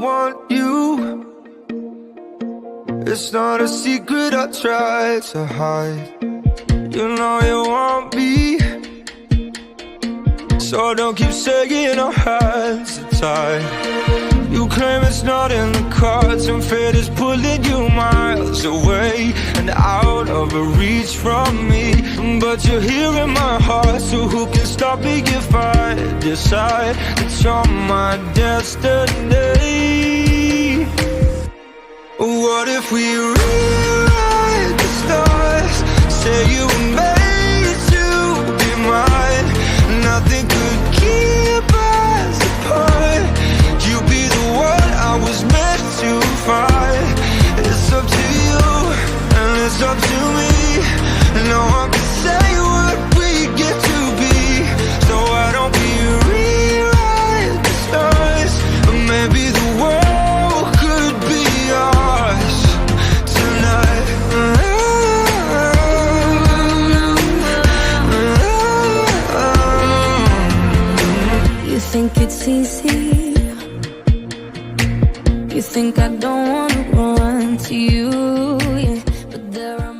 want you. It's not a secret I try to hide. You know you want me, so don't keep saying our hands are tied. You claim it's not in the cards, and fate is pulling you miles away and out of reach from me. But you're here in my heart, so who can stop me if I decide that you're my destiny? What if we rewrite the stars? Say you were made to be mine. Nothing could keep us apart. You be the one I was meant to find. It's up to you and it's up to me. No one can say what we get to be. So why don't we rewrite the stars? Or maybe the world could be ours tonight. You think it's easy? You think I don't wanna run to you, yeah. But there are